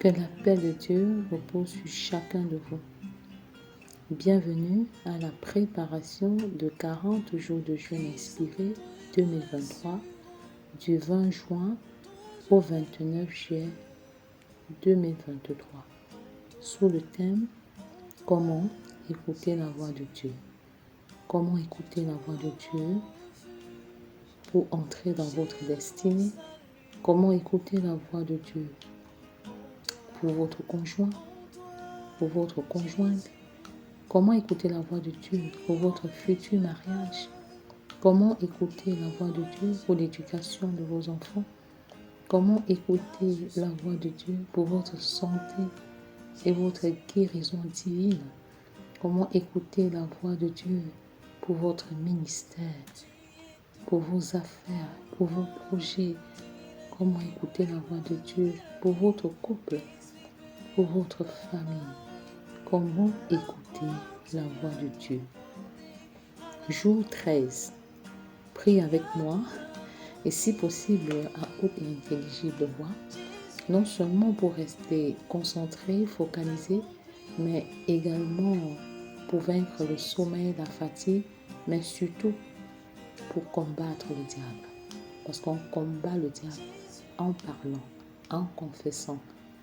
Que la paix de Dieu repose sur chacun de vous. Bienvenue à la préparation de 40 jours de jeûne inspiré 2023 du 20 juin au 29 juillet 2023 sous le thème « Comment écouter la voix de Dieu ?» Comment écouter la voix de Dieu pour entrer dans votre destinée? Comment écouter la voix de Dieu pour votre conjoint, pour votre conjointe? Comment écouter la voix de Dieu pour votre futur mariage? Comment écouter la voix de Dieu pour l'éducation de vos enfants? Comment écouter la voix de Dieu pour votre santé et votre guérison divine? Comment écouter la voix de Dieu pour votre ministère, pour vos affaires, pour vos projets? Comment écouter la voix de Dieu pour votre couple, pour votre famille? Comment écouter la voix de Dieu? Jour 13. Prie avec moi et si possible à haute et intelligible voix, non seulement pour rester concentré, focalisé, mais également pour vaincre le sommeil, la fatigue, mais surtout pour combattre le diable. Parce qu'on combat le diable en parlant, en confessant,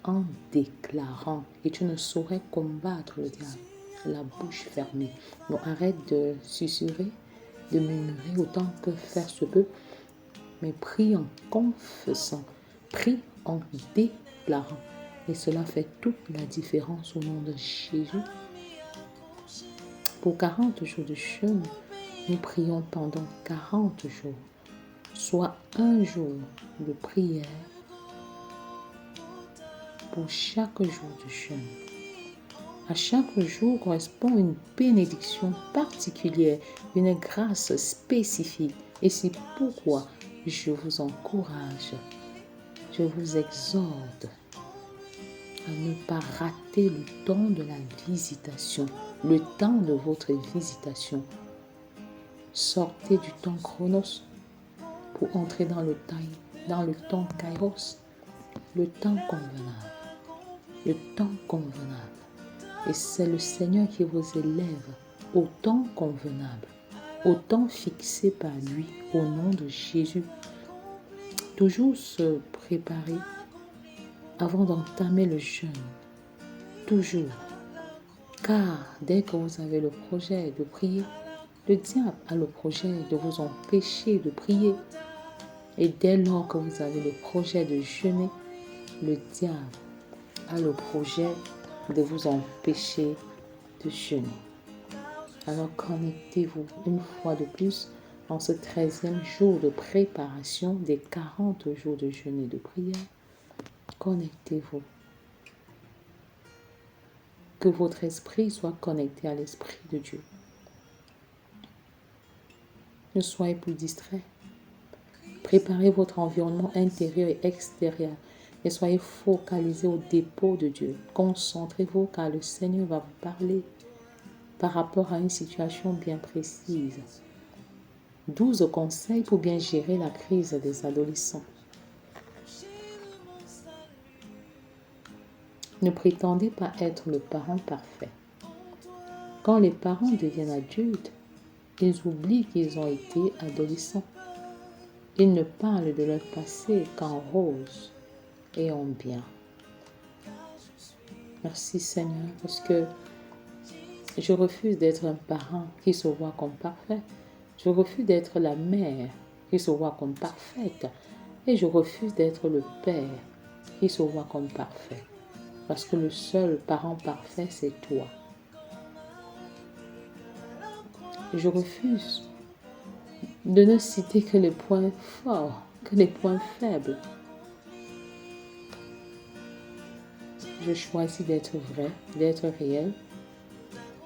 en déclarant. Et tu ne saurais combattre le diable la bouche fermée. Donc arrête de susurrer, de murmurer autant que faire se peut, mais prie en confessant, prie en déclarant. Et cela fait toute la différence au nom de Jésus. Pour 40 jours de jeûne, nous prions pendant 40 jours, soit un jour de prière pour chaque jour de jeûne. À chaque jour correspond une bénédiction particulière, une grâce spécifique. Et c'est pourquoi je vous encourage, je vous exhorte à ne pas rater le temps de la visitation, le temps de votre visitation. Sortez du temps chronos pour entrer dans le temps kairos, le temps convenable, le temps convenable. Et c'est le Seigneur qui vous élève au temps convenable, au temps fixé par lui, au nom de Jésus. Toujours se préparer avant d'entamer le jeûne. Toujours. Car dès que vous avez le projet de prier, le diable a le projet de vous empêcher de prier. Et dès lors que vous avez le projet de jeûner, le diable a le projet de vous empêcher de jeûner. Alors connectez-vous une fois de plus en ce 13e jour de préparation des 40 jours de jeûne et de prière. Connectez-vous. Que votre esprit soit connecté à l'Esprit de Dieu. Ne soyez plus distrait. Préparez votre environnement intérieur et extérieur et soyez focalisés au dépôt de Dieu. Concentrez-vous car le Seigneur va vous parler par rapport à une situation bien précise. 12 conseils pour bien gérer la crise des adolescents. Ne prétendez pas être le parent parfait. Quand les parents deviennent adultes, ils oublient qu'ils ont été adolescents. Ils ne parlent de leur passé qu'en rose et en bien. Merci Seigneur, parce que je refuse d'être un parent qui se voit comme parfait. Je refuse d'être la mère qui se voit comme parfaite. Et je refuse d'être le père qui se voit comme parfait. Parce que le seul parent parfait, c'est toi. Je refuse de ne citer que les points forts, que les points faibles. Je choisis d'être vrai, d'être réel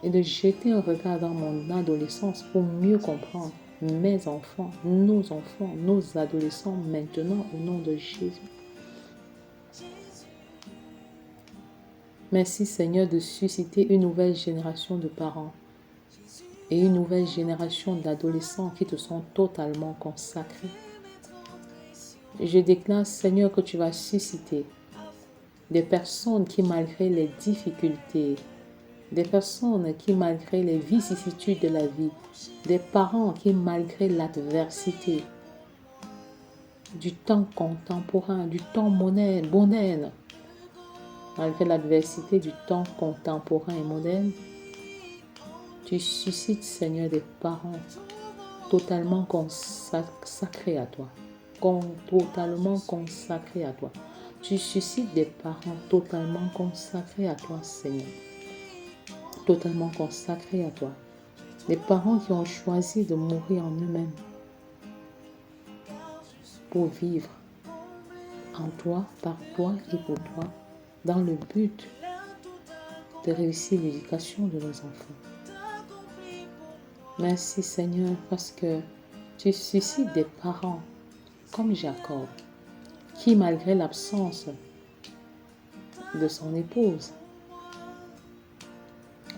et de jeter un regard dans mon adolescence pour mieux comprendre mes enfants, nos adolescents maintenant au nom de Jésus. Merci Seigneur de susciter une nouvelle génération de parents et une nouvelle génération d'adolescents qui te sont totalement consacrés. Je déclare Seigneur que tu vas susciter des personnes qui, malgré les difficultés, des personnes qui, malgré les vicissitudes de la vie, des parents qui, malgré l'adversité, du temps contemporain, du temps moderne, malgré l'adversité du temps contemporain et moderne, tu suscites, Seigneur, des parents totalement consacrés à toi. Totalement consacrés à toi. Tu suscites des parents totalement consacrés à toi, Seigneur. Totalement consacrés à toi. Des parents qui ont choisi de mourir en eux-mêmes pour vivre en toi, par toi et pour toi, dans le but de réussir l'éducation de nos enfants. Merci Seigneur parce que tu suscites des parents comme Jacob qui, malgré l'absence de son épouse,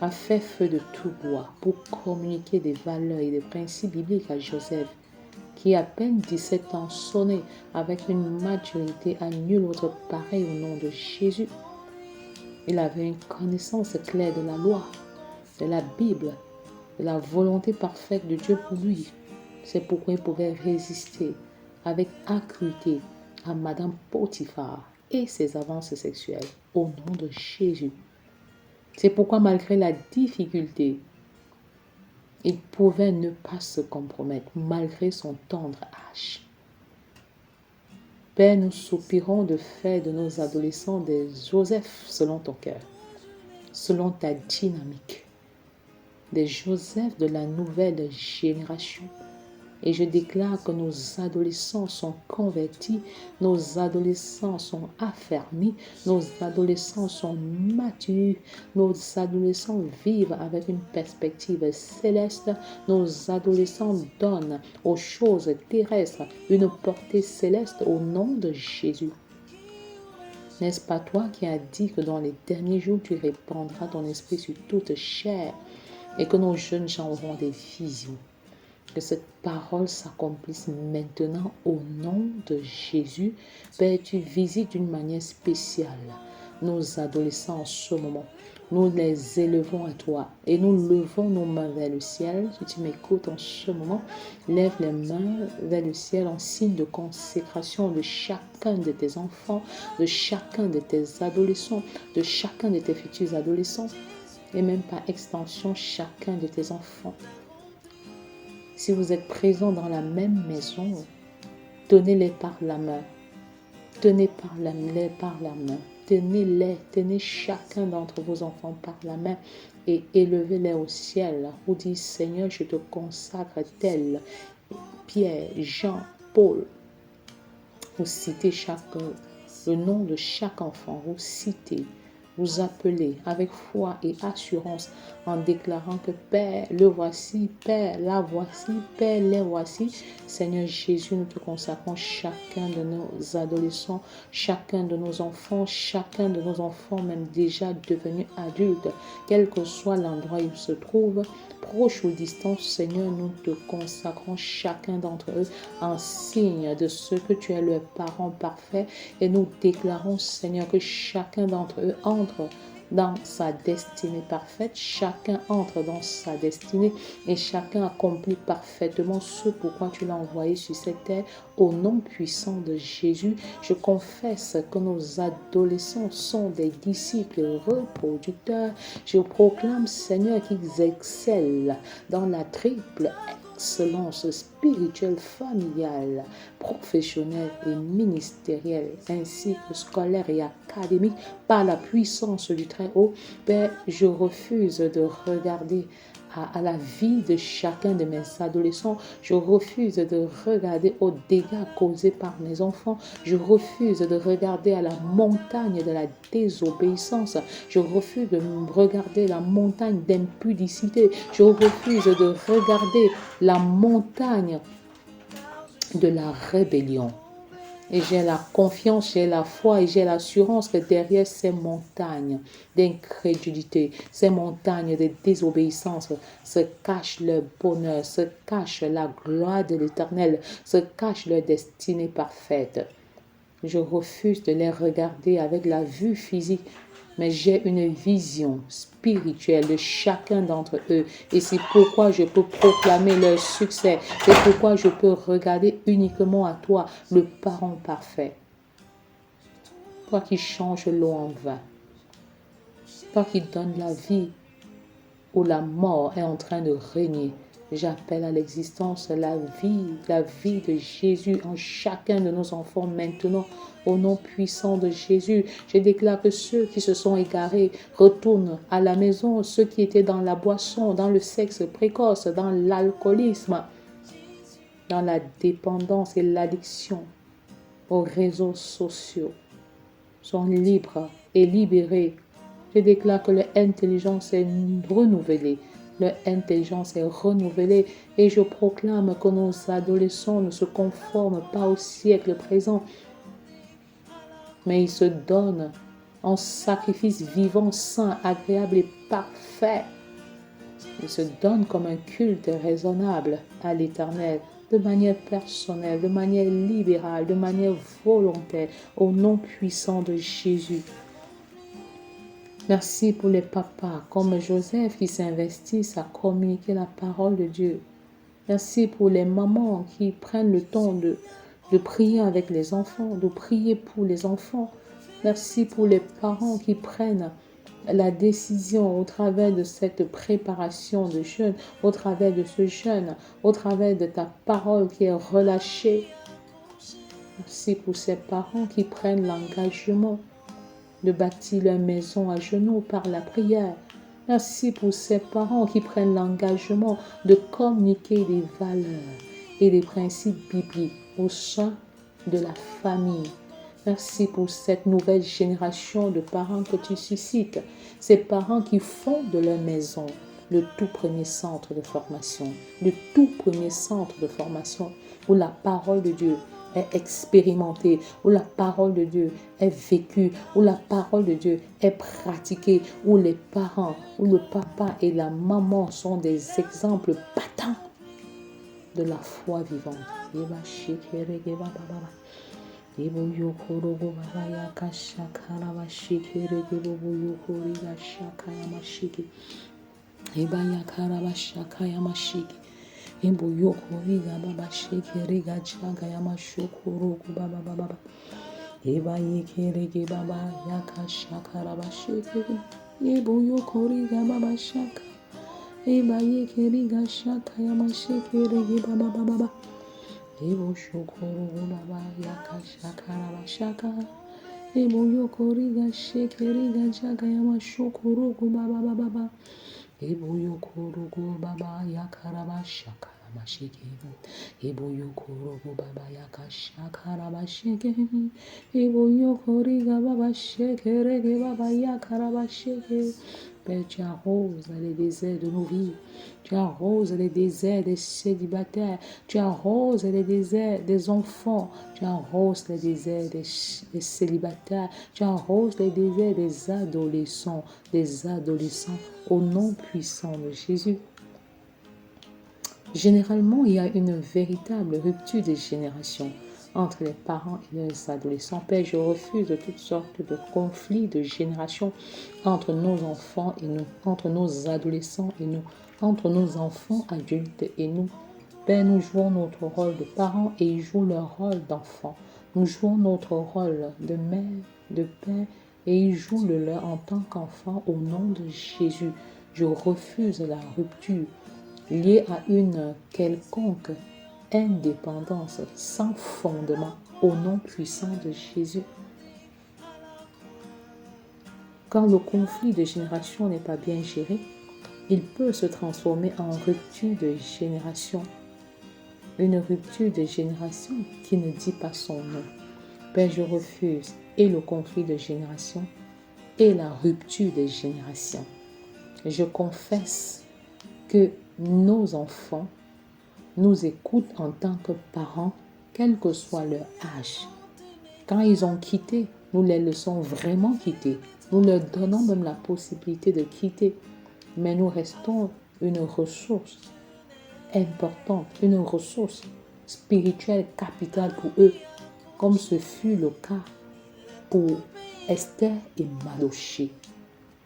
a fait feu de tout bois pour communiquer des valeurs et des principes bibliques à Joseph, qui à peine 17 ans sonnait avec une maturité à nul autre pareil au nom de Jésus. Il avait une connaissance claire de la loi, de la Bible, de la volonté parfaite de Dieu pour lui. C'est pourquoi il pouvait résister avec acuité à Madame Potiphar et ses avances sexuelles au nom de Jésus. C'est pourquoi malgré la difficulté, il pouvait ne pas se compromettre malgré son tendre âge. Père, nous soupirons de faire de nos adolescents des Joseph selon ton cœur, selon ta dynamique, des Joseph de la nouvelle génération. Et je déclare que nos adolescents sont convertis, nos adolescents sont affermis, nos adolescents sont matures, nos adolescents vivent avec une perspective céleste, nos adolescents donnent aux choses terrestres une portée céleste au nom de Jésus. N'est-ce pas toi qui as dit que dans les derniers jours tu répandras ton esprit sur toute chair et que nos jeunes gens auront des visions? Que cette parole s'accomplisse maintenant au nom de Jésus. Père, tu visites d'une manière spéciale nos adolescents en ce moment. Nous les élevons à toi et nous levons nos mains vers le ciel. Si tu m'écoutes en ce moment, lève les mains vers le ciel en signe de consécration de chacun de tes enfants, de chacun de tes adolescents, de chacun de tes futurs adolescents et même par extension chacun de tes enfants. Si vous êtes présents dans la même maison, tenez-les par la main. Tenez-les par la main. Tenez chacun d'entre vos enfants par la main et élevez-les au ciel. Vous dites, Seigneur, je te consacre tel, Pierre, Jean, Paul. Vous citez le nom de chaque enfant. Vous citez. Vous appelez avec foi et assurance en déclarant que Père, le voici, Père, la voici, Père, les voici. Seigneur Jésus, nous te consacrons chacun de nos adolescents, chacun de nos enfants même déjà devenus adultes, quel que soit l'endroit où ils se trouvent, proche ou distance, Seigneur, nous te consacrons chacun d'entre eux en signe de ce que tu es le parent parfait et nous déclarons, Seigneur, que chacun d'entre eux entre dans sa destinée parfaite, chacun entre dans sa destinée et chacun accomplit parfaitement ce pourquoi tu l'as envoyé sur cette terre. Au nom puissant de Jésus, je confesse que nos adolescents sont des disciples reproducteurs. Je proclame, Seigneur, qu'ils excellent dans la triple excellence spirituelle, familiale, professionnelle et ministérielle, ainsi que scolaire et académique, par la puissance du Très-Haut. Père, je refuse de regarder à la vie de chacun de mes adolescents. Je refuse de regarder aux dégâts causés par mes enfants. Je refuse de regarder à la montagne de la désobéissance. Je refuse de regarder la montagne d'impudicité. Je refuse de regarder la montagne de la rébellion. Et j'ai la confiance, j'ai la foi et j'ai l'assurance que derrière ces montagnes d'incrédulité, ces montagnes de désobéissance, se cache leur bonheur, se cache la gloire de l'Éternel, se cache leur destinée parfaite. Je refuse de les regarder avec la vue physique, mais j'ai une vision spirituelle de chacun d'entre eux. Et c'est pourquoi je peux proclamer leur succès. C'est pourquoi je peux regarder uniquement à toi, le parent parfait. Toi qui changes l'eau en vin. Toi qui donnes la vie où la mort est en train de régner. J'appelle à l'existence la vie de Jésus en chacun de nos enfants maintenant, au nom puissant de Jésus. Je déclare que ceux qui se sont égarés retournent à la maison, ceux qui étaient dans la boisson, dans le sexe précoce, dans l'alcoolisme, dans la dépendance et l'addiction aux réseaux sociaux, sont libres et libérés. Je déclare que leur intelligence est renouvelée. Leur intelligence est renouvelée et je proclame que nos adolescents ne se conforment pas au siècle présent, mais ils se donnent en sacrifice vivant, saint, agréable et parfait. Ils se donnent comme un culte raisonnable à l'Éternel, de manière personnelle, de manière libérale, de manière volontaire, au nom puissant de Jésus. Merci pour les papas comme Joseph qui s'investissent à communiquer la parole de Dieu. Merci pour les mamans qui prennent le temps de prier avec les enfants, de prier pour les enfants. Merci pour les parents qui prennent la décision au travers de cette préparation de jeûne, au travers de ce jeûne, au travers de ta parole qui est relâchée. Merci pour ces parents qui prennent l'engagement de bâtir leur maison à genoux par la prière. Merci pour ces parents qui prennent l'engagement de communiquer des valeurs et des principes bibliques au sein de la famille. Merci pour cette nouvelle génération de parents que tu suscites, ces parents qui font de leur maison le tout premier centre de formation, le tout premier centre de formation où la parole de Dieu est expérimentée, où la parole de Dieu est vécue, où la parole de Dieu est pratiquée, où les parents, où le papa et la maman sont des exemples patents de la foi vivante. Imbu yoko riga baba sheke riga chaga yama shukuru baba baba. Iba yeke rige baba yaka shakara basheke. Imbu yoko riga baba shaka. Iba yeke riga shaka yama sheke rige baba baba. Ibu shukuru baba yaka shakara bashaka. Ibu yoko riga sheke riga chaga yama shukuru baba baba. Ibu yokuru baba yakaraba shakara mashike. Ibu yokuru baba yakashakara mashike. Ibu yokori baba shekere baba yakaraba shike. Père, tu arroses les déserts de nos vies. Tu arroses les déserts des célibataires. Tu arroses les déserts des enfants. Tu arroses les déserts des célibataires. Tu arroses les déserts des adolescents. Au nom puissant de Jésus. Généralement, il y a une véritable rupture des générations entre les parents et les adolescents. Père, je refuse toutes sortes de conflits de génération entre nos enfants et nous, entre nos adolescents et nous, entre nos enfants adultes et nous. Père, nous jouons notre rôle de parents et ils jouent leur rôle d'enfants. Nous jouons notre rôle de mère, de père et ils jouent le leur en tant qu'enfants au nom de Jésus. Je refuse la rupture liée à une quelconque indépendance sans fondement au nom puissant de Jésus. Quand le conflit de génération n'est pas bien géré, il peut se transformer en rupture de génération. Une rupture de génération qui ne dit pas son nom. Père, je refuse et le conflit de génération et la rupture des générations. Je confesse que nos enfants nous écoutent en tant que parents, quel que soit leur âge. Quand ils ont quitté, nous les laissons vraiment quitter. Nous leur donnons même la possibilité de quitter. Mais nous restons une ressource importante, une ressource spirituelle capitale pour eux. comme ce fut le cas pour Esther et Mardochée.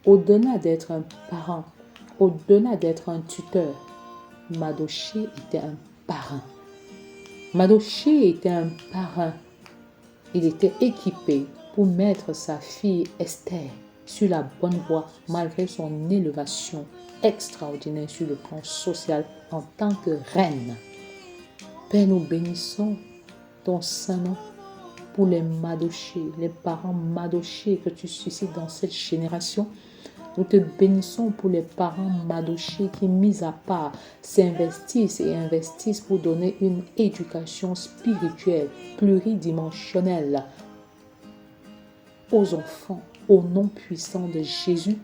Au-delà d'être un parent, au-delà d'être un tuteur, Mardochée était un parrain. Mardochée était un parrain. Il était équipé pour mettre sa fille Esther sur la bonne voie malgré son élévation extraordinaire sur le plan social en tant que reine. Père, nous bénissons ton Saint-Nom pour les Mardochée, les parents Mardochée que tu suscites dans cette génération. Nous te bénissons pour les parents Mardochée qui, mis à part, s'investissent et investissent pour donner une éducation spirituelle pluridimensionnelle aux enfants, au nom puissant de Jésus.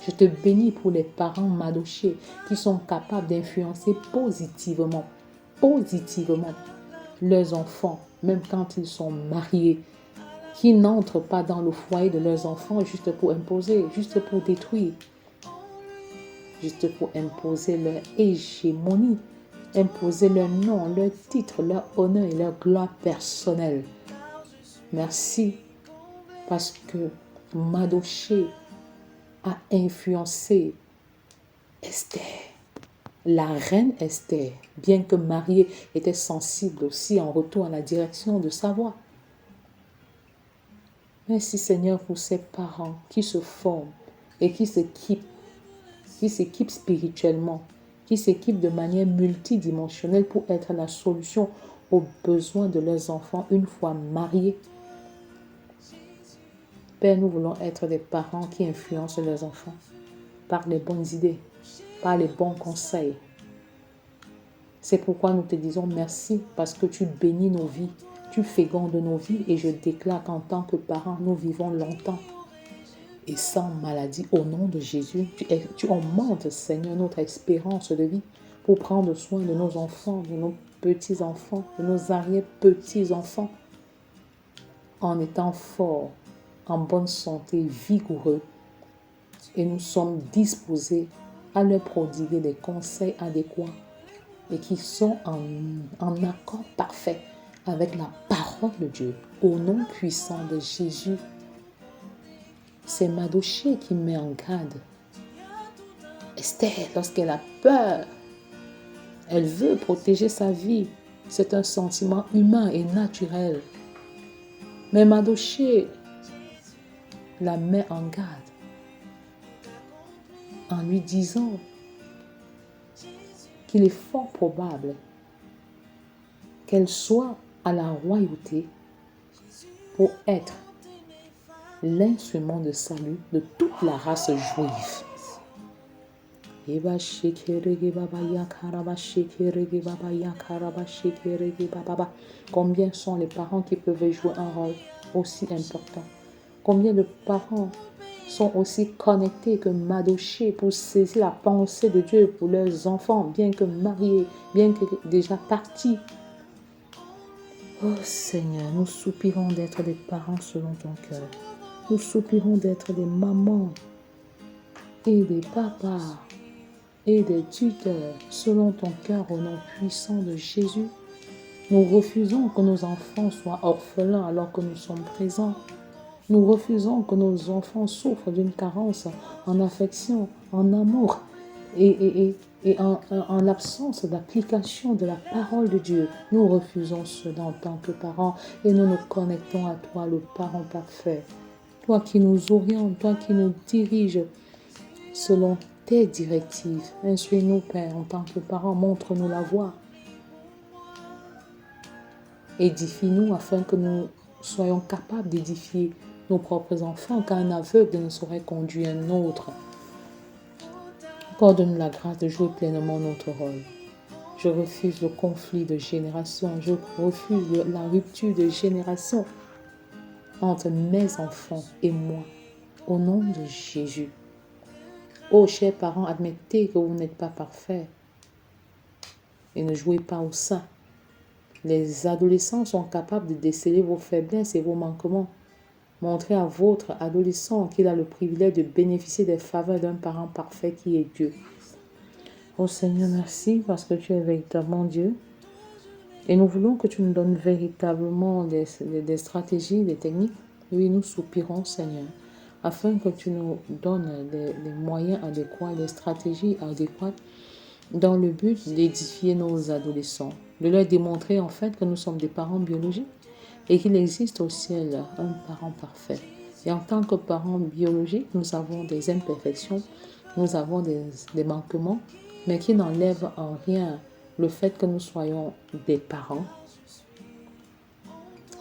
Je te bénis pour les parents Mardochée qui sont capables d'influencer positivement leurs enfants, même quand ils sont mariés, qui n'entrent pas dans le foyer de leurs enfants juste pour imposer, juste pour détruire, juste pour imposer leur hégémonie, imposer leur nom, leur titre, leur honneur et leur gloire personnelle. Merci parce que Mardochée a influencé Esther, la reine Esther, bien que mariée, était sensible aussi en retour à la direction de sa voix. Merci Seigneur pour ces parents qui se forment et qui s'équipent spirituellement, qui s'équipent de manière multidimensionnelle pour être la solution aux besoins de leurs enfants une fois mariés. Père, nous voulons être des parents qui influencent leurs enfants par les bonnes idées, par les bons conseils. C'est pourquoi nous te disons merci parce que tu bénis nos vies, tu fécondes nos vies et je déclare qu'en tant que parents, nous vivons longtemps et sans maladie au nom de Jésus. Tu augmentes, Seigneur, notre espérance de vie pour prendre soin de nos enfants, de nos petits-enfants, de nos arrière-petits-enfants en étant forts, en bonne santé, vigoureux. Et nous sommes disposés à leur prodiguer des conseils adéquats et qui sont en accord parfait avec la parole de Dieu. Au nom puissant de Jésus, c'est Mardochée qui met en garde Esther lorsqu'elle a peur. Elle veut protéger sa vie. C'est un sentiment humain et naturel. Mais Mardochée la met en garde en lui disant qu'il est fort probable qu'elle soit à la royauté pour être l'instrument de salut de toute la race juive. Combien sont les parents qui peuvent jouer un rôle aussi important? Combien de parents sont aussi connectés que Mardochée pour saisir la pensée de Dieu pour leurs enfants, bien que mariés, bien que déjà partis? Oh Seigneur, nous soupirons d'être des parents selon ton cœur. Nous soupirons d'être des mamans et des papas et des tuteurs selon ton cœur au nom puissant de Jésus. Nous refusons que nos enfants soient orphelins alors que nous sommes présents. Nous refusons que nos enfants souffrent d'une carence en affection, en amour et en l'absence d'application de la parole de Dieu. Nous refusons cela en tant que parents et nous nous connectons à toi, le parent parfait. Toi qui nous orientes, toi qui nous diriges selon tes directives. Instruis-nous, Père, en tant que parents, montre-nous la voie. Édifie-nous afin que nous soyons capables d'édifier nos propres enfants, car un aveugle ne saurait conduire un autre. Accorde-nous la grâce de jouer pleinement notre rôle. Je refuse le conflit de génération, je refuse la rupture de génération entre mes enfants et moi, au nom de Jésus. Oh, chers parents, admettez que vous n'êtes pas parfaits et ne jouez pas au saint. Les adolescents sont capables de déceler vos faiblesses et vos manquements. Montrez à votre adolescent qu'il a le privilège de bénéficier des faveurs d'un parent parfait qui est Dieu. Oh Seigneur, merci parce que tu es véritablement Dieu. Et nous voulons que tu nous donnes véritablement des stratégies, des techniques. Oui, nous soupirons, Seigneur, afin que tu nous donnes les moyens adéquats, les stratégies adéquates dans le but d'édifier nos adolescents, de leur démontrer en fait que nous sommes des parents biologiques et qu'il existe au ciel un parent parfait. Et en tant que parents biologiques, nous avons des imperfections, nous avons des manquements, mais qui n'enlèvent en rien le fait que nous soyons des parents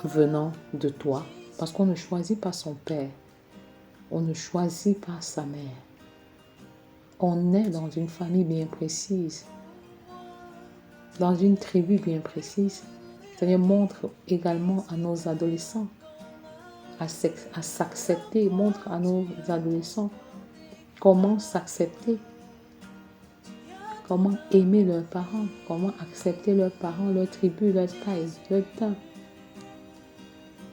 venant de toi, parce qu'on ne choisit pas son père, on ne choisit pas sa mère. On est dans une famille bien précise, dans une tribu bien précise. Seigneur, montre également à nos adolescents à s'accepter, montre à nos adolescents comment s'accepter, comment aimer leurs parents, comment accepter leurs parents, leur tribu, leur taille, leur teint.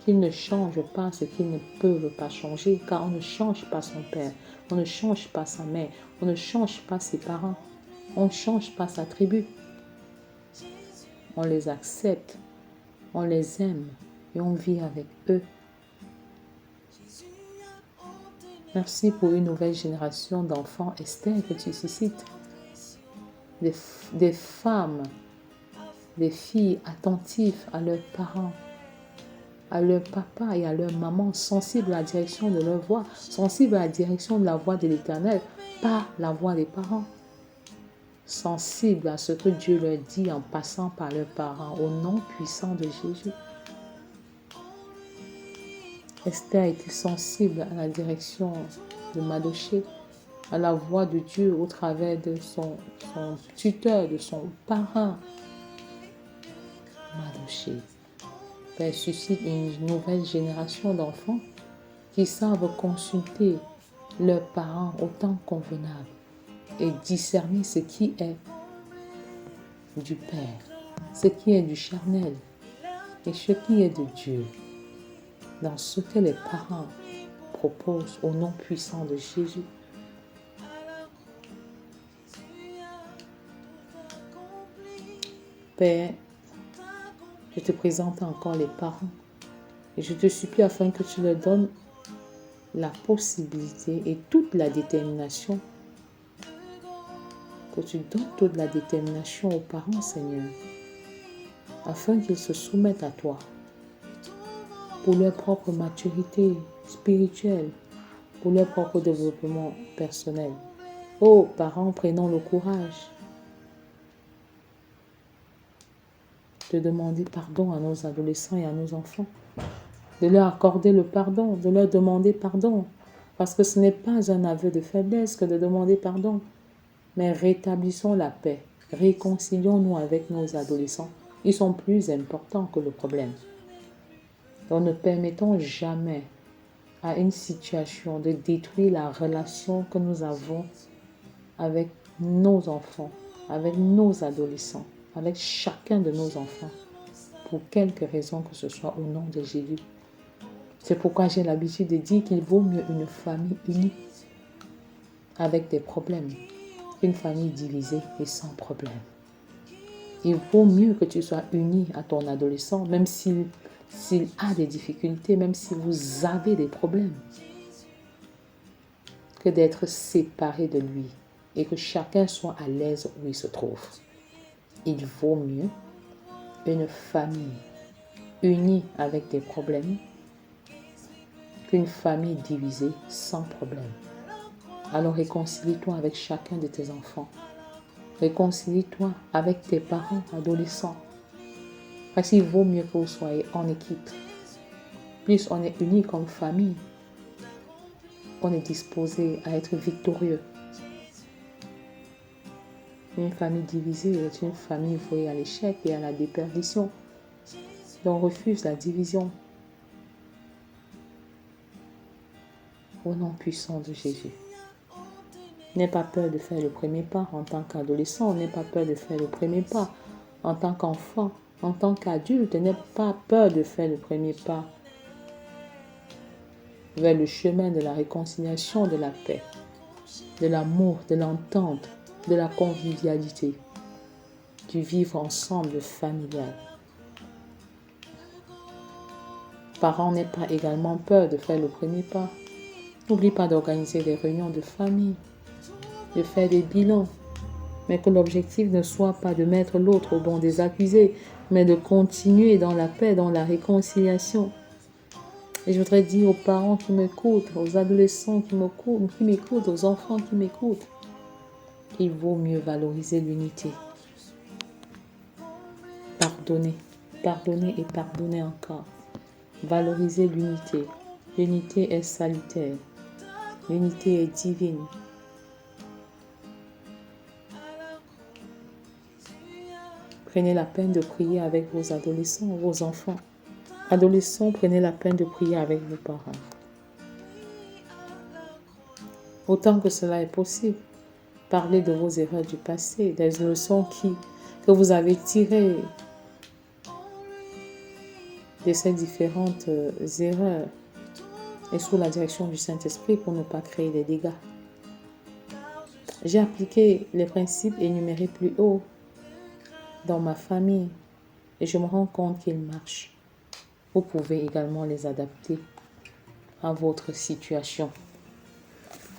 Qu'ils ne changent pas ce qu'ils ne peuvent pas changer, car on ne change pas son père, on ne change pas sa mère, on ne change pas ses parents, on ne change pas sa tribu. On les accepte, on les aime et on vit avec eux. Merci pour une nouvelle génération d'enfants, Esther, que tu suscites. Des femmes, des filles attentives à leurs parents, à leur papa et à leur maman, sensibles à la direction de leur voix, sensibles à la direction de la voix de l'Éternel, pas la voix des parents. Sensibles à ce que Dieu leur dit en passant par leurs parents, au nom puissant de Jésus. Esther était sensible à la direction de Mardochée, à la voix de Dieu au travers de son tuteur, de son parrain, Mardochée. Père, suscite une nouvelle génération d'enfants qui savent consulter leurs parents au temps convenable et discerner ce qui est du Père, ce qui est du charnel et ce qui est de Dieu. Dans ce que les parents proposent au nom puissant de Jésus. Père, je te présente encore les parents et je te supplie afin que tu leur donnes la possibilité et toute la détermination, que tu donnes toute la détermination aux parents, Seigneur, afin qu'ils se soumettent à toi pour leur propre maturité spirituelle, pour leur propre développement personnel. Oh, parents, prenons le courage de demander pardon à nos adolescents et à nos enfants, de leur accorder le pardon, de leur demander pardon, parce que ce n'est pas un aveu de faiblesse que de demander pardon, mais rétablissons la paix, réconcilions-nous avec nos adolescents. Ils sont plus importants que le problème. Donc ne permettons jamais à une situation de détruire la relation que nous avons avec nos enfants, avec nos adolescents, avec chacun de nos enfants, pour quelque raison que ce soit au nom de Jésus. C'est pourquoi j'ai l'habitude de dire qu'il vaut mieux une famille unie avec des problèmes qu'une famille divisée et sans problème. Il vaut mieux que tu sois uni à ton adolescent, même s'il a des difficultés, même si vous avez des problèmes, que d'être séparé de lui et que chacun soit à l'aise où il se trouve. Il vaut mieux une famille unie avec des problèmes qu'une famille divisée sans problème. Alors réconcilie-toi avec chacun de tes enfants. Réconcilie-toi avec tes parents adolescents. Parce qu'il vaut mieux que vous soyez en équipe. Plus on est unis comme famille, on est disposé à être victorieux. Une famille divisée est une famille vouée à l'échec et à la déperdition. Donc refuse la division. Au nom puissant de Jésus. N'aie pas peur de faire le premier pas en tant qu'adolescent. N'aie pas peur de faire le premier pas en tant qu'enfant. En tant qu'adulte, n'aie pas peur de faire le premier pas vers le chemin de la réconciliation, de la paix, de l'amour, de l'entente, de la convivialité, du vivre ensemble familial. Parents, n'aie pas également peur de faire le premier pas. N'oublie pas d'organiser des réunions de famille, de faire des bilans, mais que l'objectif ne soit pas de mettre l'autre au banc des accusés, mais de continuer dans la paix, dans la réconciliation. Et je voudrais dire aux parents qui m'écoutent, aux adolescents qui m'écoutent, aux enfants qui m'écoutent, qu'il vaut mieux valoriser l'unité. Pardonner, pardonner et pardonner encore. Valoriser l'unité. L'unité est salutaire. L'unité est divine. Prenez la peine de prier avec vos adolescents, vos enfants. Adolescents, prenez la peine de prier avec vos parents. Autant que cela est possible, parlez de vos erreurs du passé, des leçons que vous avez tirées de ces différentes erreurs et sous la direction du Saint-Esprit pour ne pas créer des dégâts. J'ai appliqué les principes énumérés plus haut dans ma famille et je me rends compte qu'ils marchent. Vous pouvez également les adapter à votre situation.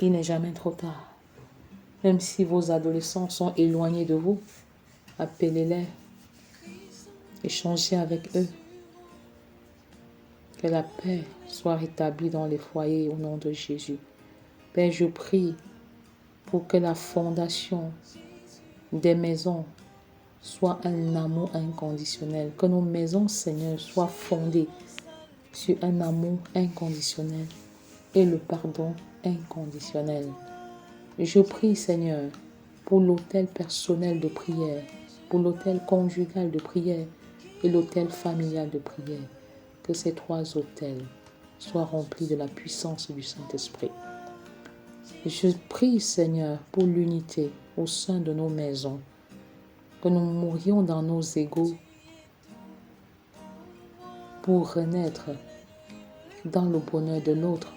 Il n'est jamais trop tard. Même si vos adolescents sont éloignés de vous, appelez-les, échangez avec eux. Que la paix soit rétablie dans les foyers au nom de Jésus. Père, je prie pour que la fondation des maisons soit un amour inconditionnel. Que nos maisons, Seigneur, soient fondées sur un amour inconditionnel et le pardon inconditionnel. Je prie, Seigneur, pour l'autel personnel de prière, pour l'autel conjugal de prière et l'autel familial de prière. Que ces trois autels soient remplis de la puissance du Saint-Esprit. Je prie, Seigneur, pour l'unité au sein de nos maisons, que nous mourions dans nos égos pour renaître dans le bonheur de l'autre,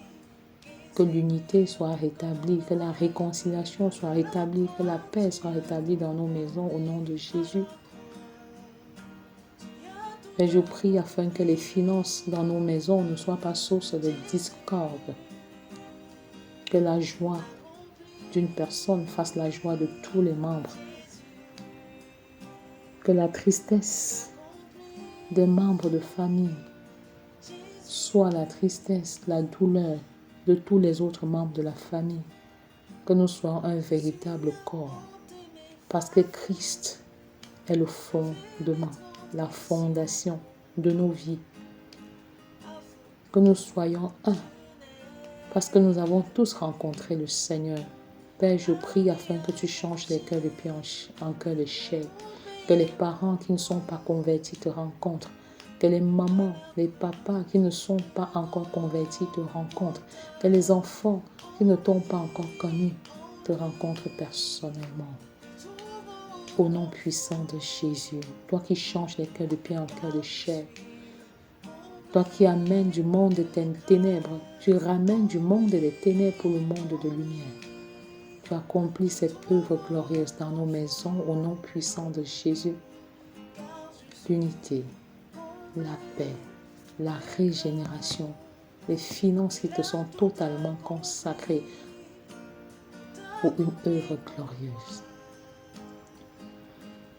que l'unité soit rétablie, que la réconciliation soit rétablie, que la paix soit rétablie dans nos maisons au nom de Jésus. Et je prie afin que les finances dans nos maisons ne soient pas source de discorde, que la joie d'une personne fasse la joie de tous les membres, que la tristesse des membres de famille soit la tristesse, la douleur de tous les autres membres de la famille, que nous soyons un véritable corps, parce que Christ est le fondement, la fondation de nos vies. Que nous soyons un, parce que nous avons tous rencontré le Seigneur. Père, je prie afin que tu changes les cœurs de pierre en cœurs de chair, que les parents qui ne sont pas convertis te rencontrent, que les mamans, les papas qui ne sont pas encore convertis te rencontrent, que les enfants qui ne t'ont pas encore connu te rencontrent personnellement. Au nom puissant de Jésus, toi qui changes les cœurs de pierre en cœurs de chair, toi qui amènes du monde des ténèbres, tu ramènes du monde des ténèbres pour le monde de lumière. Tu accomplis cette œuvre glorieuse dans nos maisons au nom puissant de Jésus. L'unité, la paix, la régénération, les finances qui te sont totalement consacrées pour une œuvre glorieuse.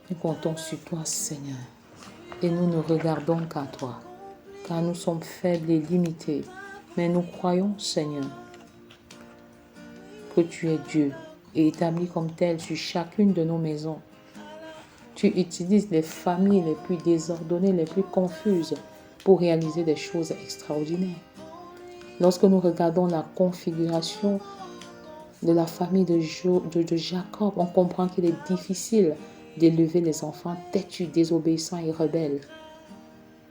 Nous comptons sur toi, Seigneur, et nous ne regardons qu'à toi, car nous sommes faibles et limités, mais nous croyons, Seigneur, que tu es Dieu et établi comme tel sur chacune de nos maisons. Tu utilises les familles les plus désordonnées, les plus confuses pour réaliser des choses extraordinaires. Lorsque nous regardons la configuration de la famille de Jacob, on comprend qu'il est difficile d'élever les enfants têtus, désobéissants et rebelles.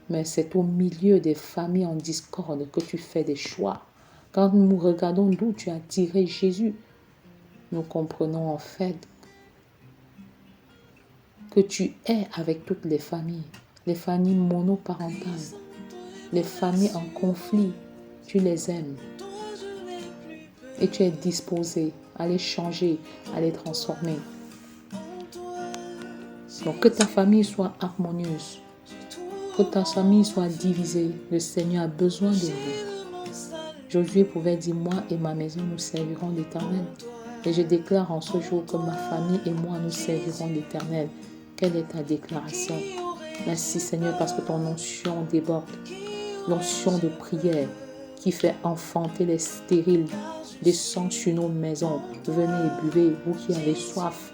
Mais c'est au milieu des familles en discorde que tu fais des choix. Quand nous regardons d'où tu as tiré Jésus, nous comprenons en fait que tu es avec toutes les familles monoparentales, les familles en conflit, tu les aimes. Et tu es disposé à les changer, à les transformer. Donc que ta famille soit harmonieuse. que ta famille soit divisée. Le Seigneur a besoin de vous. Josué pouvait dire, moi et ma maison, nous servirons l'Éternel. Et je déclare en ce jour que ma famille et moi, nous servirons l'Éternel. Quelle est ta déclaration? Merci Seigneur parce que ton onction déborde. L'onction de prière qui fait enfanter les stériles descend sur nos maisons. Venez et buvez, vous qui avez soif.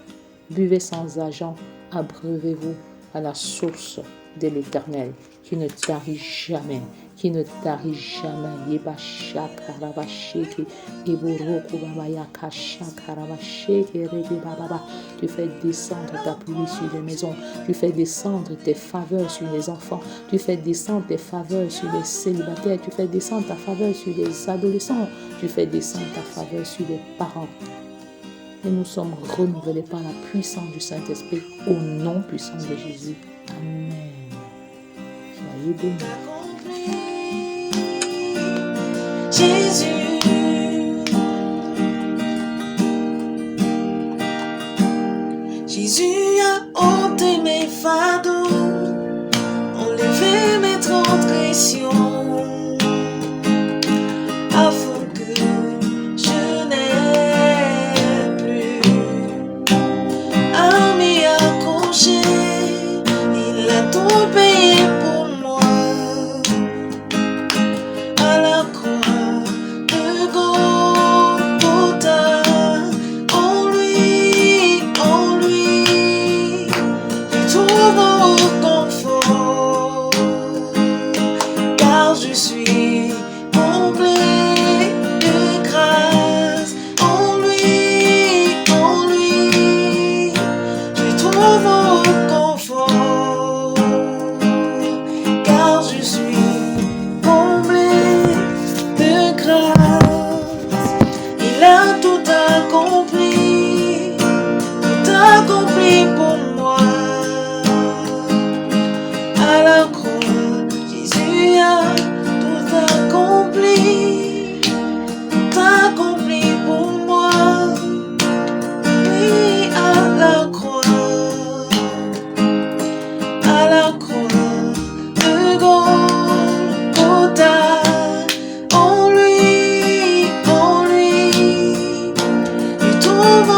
Buvez sans argent, abreuvez-vous à la source de l'Éternel qui ne tarit jamais, qui ne tarit jamais. Yebasha karabasheke, eboroko babaya kasha karabasheke rebebababa. Tu fais descendre ta pluie sur les maisons, tu fais descendre tes faveurs sur les enfants, tu fais descendre tes faveurs sur les célibataires, tu fais descendre ta faveur sur les adolescents, tu fais descendre ta faveur sur les parents. Et nous sommes renouvelés par la puissance du Saint-Esprit au nom puissant de Jésus. Amen. Soyez bénis. Jésus, Jésus a ôté mes fardeaux, enlevé mes transgressions, afin que je n'ai plus à m'y accrocher. Il a tout payé pour moi à la croix de Golgotha. En lui, je trouve confort, car je suis comblé de grâce. En lui, je trouve confort, car je suis comblé de grâce. Il a tout accompli pour moi. À la croix, Jésus a tout accompli pour moi. Oui, à la croix de Golgotha. En lui, je trouve